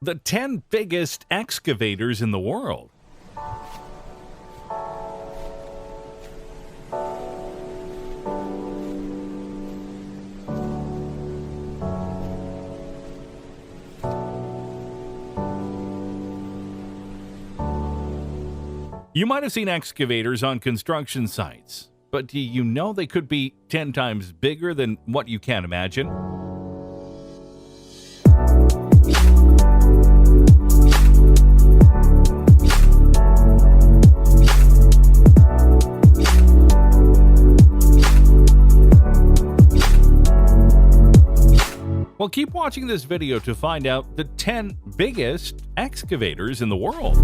The 10 biggest excavators in the world. You might have seen excavators on construction sites, but do you know they could be 10 times bigger than what you can imagine? Well, keep watching this video to find out the 10 biggest excavators in the world.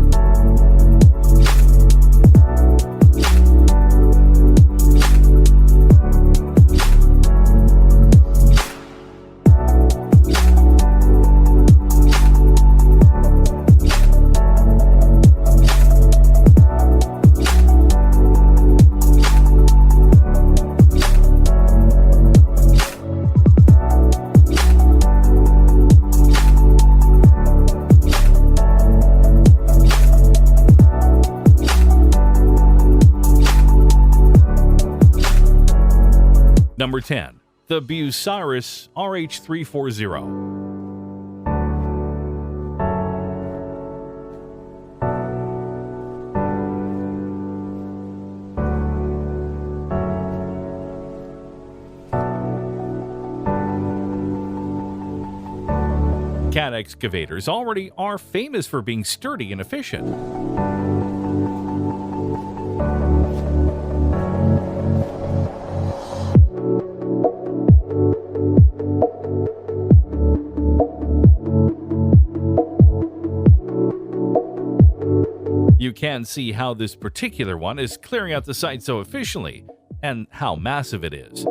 Number 10. The Bucyrus RH340. Cat excavators already are famous for being sturdy and efficient. You can see how this particular one is clearing out the site so efficiently, and how massive it is.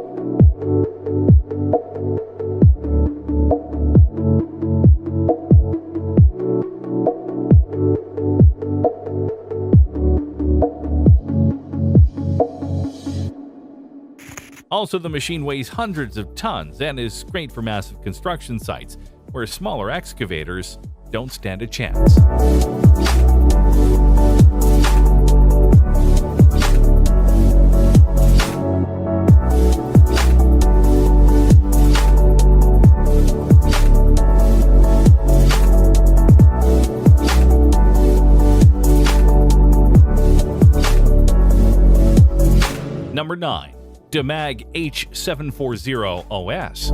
Also, the machine weighs hundreds of tons and is great for massive construction sites, where smaller excavators don't stand a chance. Number 9. Demag H740 OS.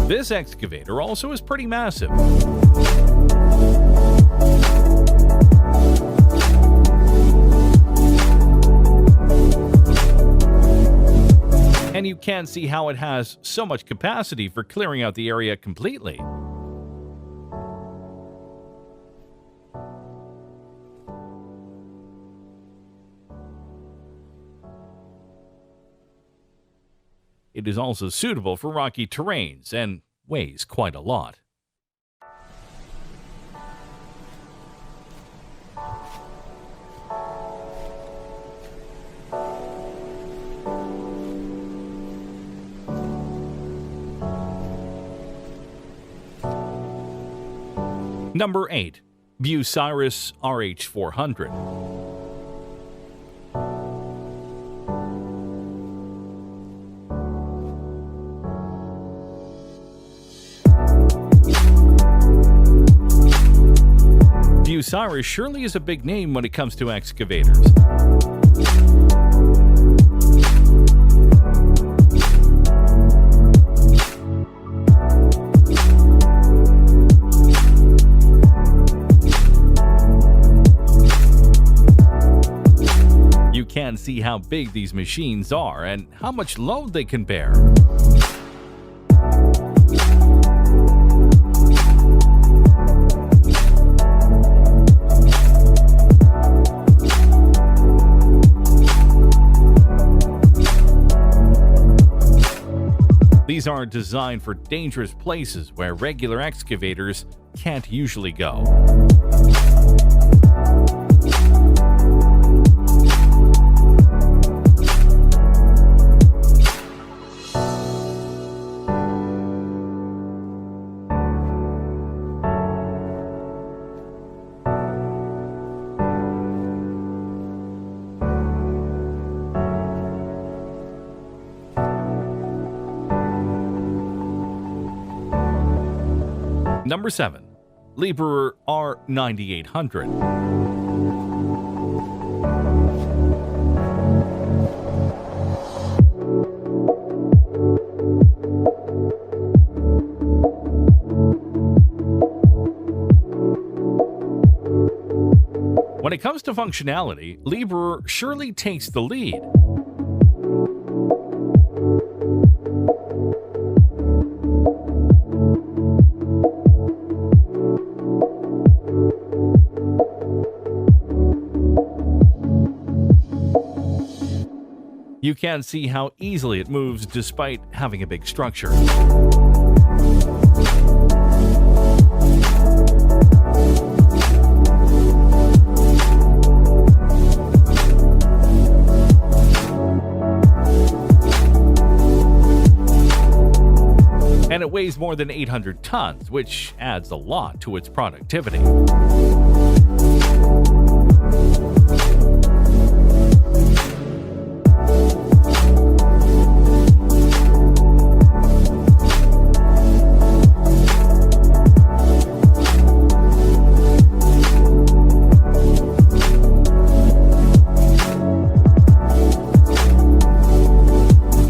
This excavator also is pretty massive. And you can see how it has so much capacity for clearing out the area completely. It is also suitable for rocky terrains and weighs quite a lot. Number 8. Bucyrus RH400. Bucyrus surely is a big name when it comes to excavators. You can see how big these machines are and how much load they can bear. These are designed for dangerous places where regular excavators can't usually go. Number 7. Liebherr R9800. When it comes to functionality, Liebherr surely takes the lead. You can see how easily it moves despite having a big structure. And it weighs more than 800 tons, which adds a lot to its productivity.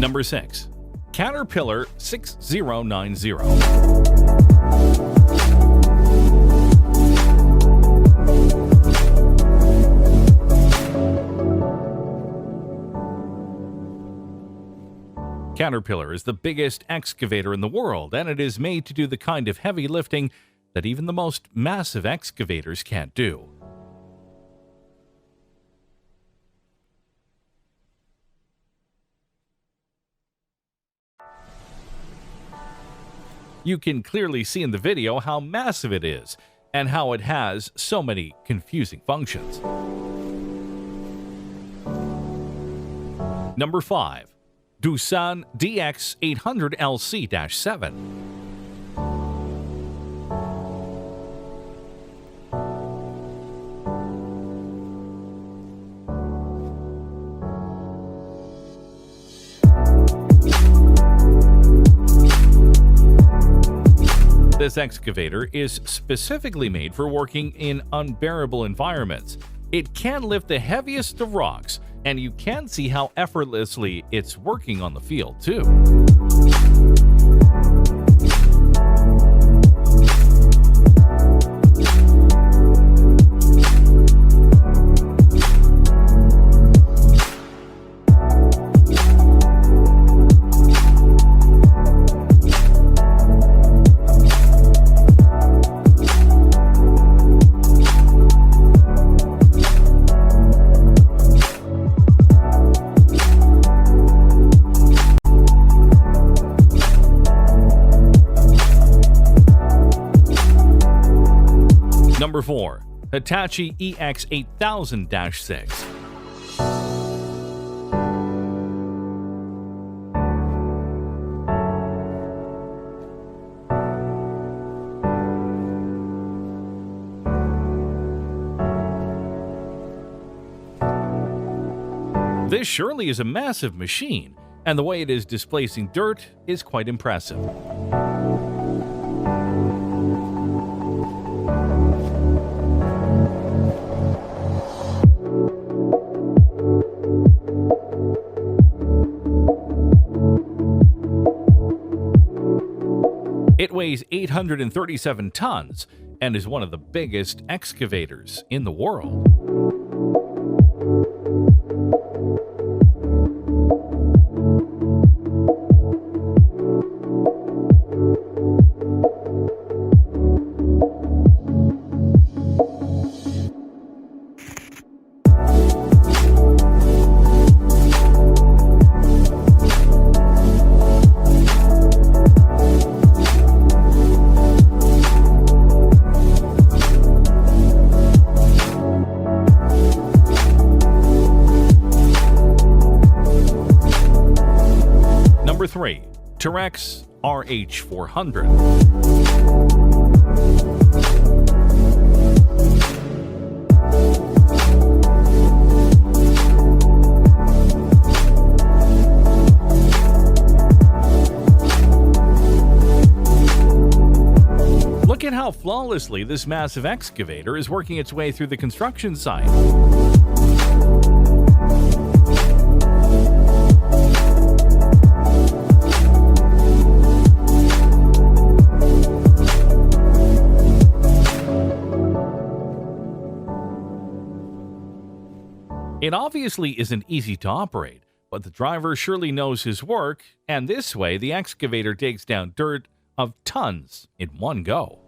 Number 6. Caterpillar 6090. Caterpillar is the biggest excavator in the world, and it is made to do the kind of heavy lifting that even the most massive excavators can't do. You can clearly see in the video how massive it is and how it has so many confusing functions. Number 5. Doosan DX800LC-7. This excavator is specifically made for working in unbearable environments. It can lift the heaviest of rocks, and you can see how effortlessly it's working on the field, too. Number 4. Hitachi EX8000-6. This surely is a massive machine, and the way it is displacing dirt is quite impressive. It weighs 837 tons and is one of the biggest excavators in the world. Number 3. Terex RH400. Look at flawlessly, this massive excavator is working its way through the construction site. It obviously isn't easy to operate, but the driver surely knows his work, and this way the excavator digs down dirt of tons in one go.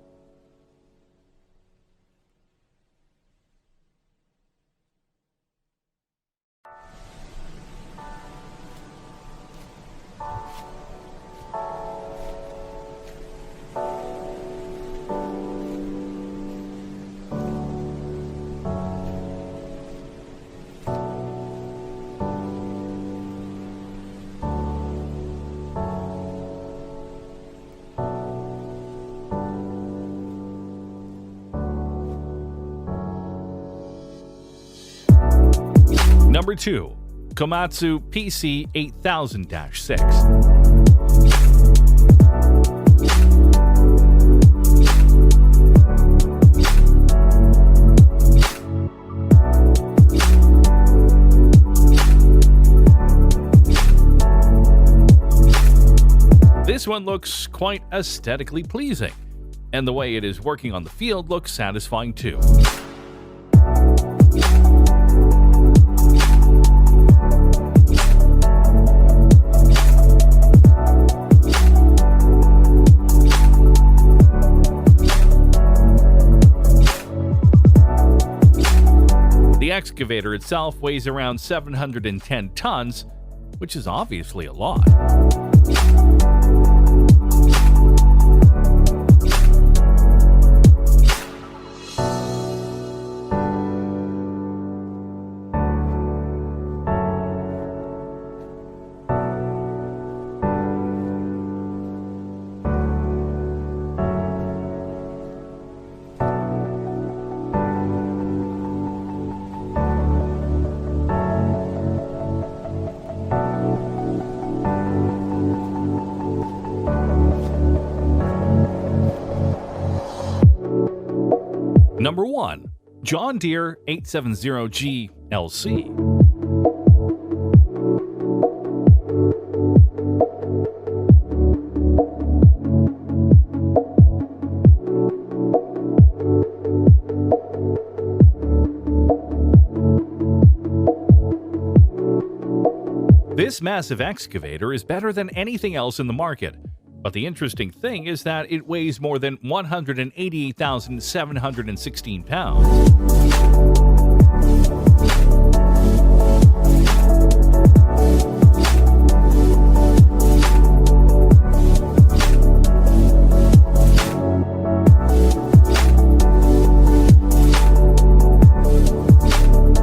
Number 2. Komatsu PC8000-6. This one looks quite aesthetically pleasing, and the way it is working on the field looks satisfying too. The excavator itself weighs around 710 tons, which is obviously a lot. Number 1. John Deere 870G LC. This massive excavator is better than anything else in the market. But the interesting thing is that it weighs more than 188,716 pounds.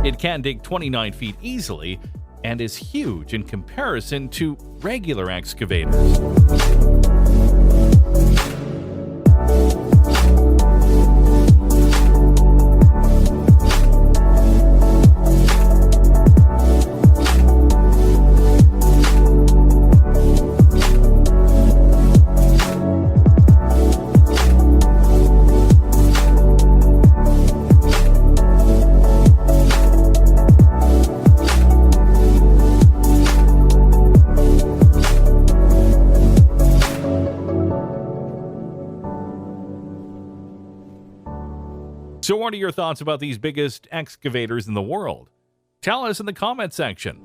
It can dig 29 feet easily and is huge in comparison to regular excavators. So what are your thoughts about these biggest excavators in the world? Tell us in the comment section.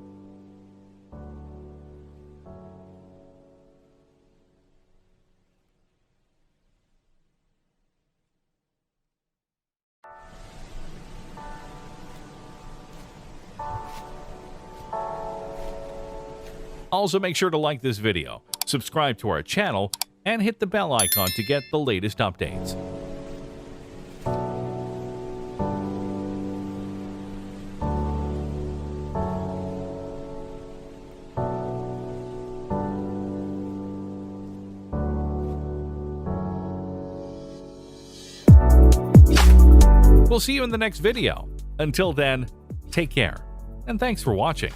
Also, make sure to like this video, subscribe to our channel, and hit the bell icon to get the latest updates. We'll see you in the next video. Until then, take care, and thanks for watching.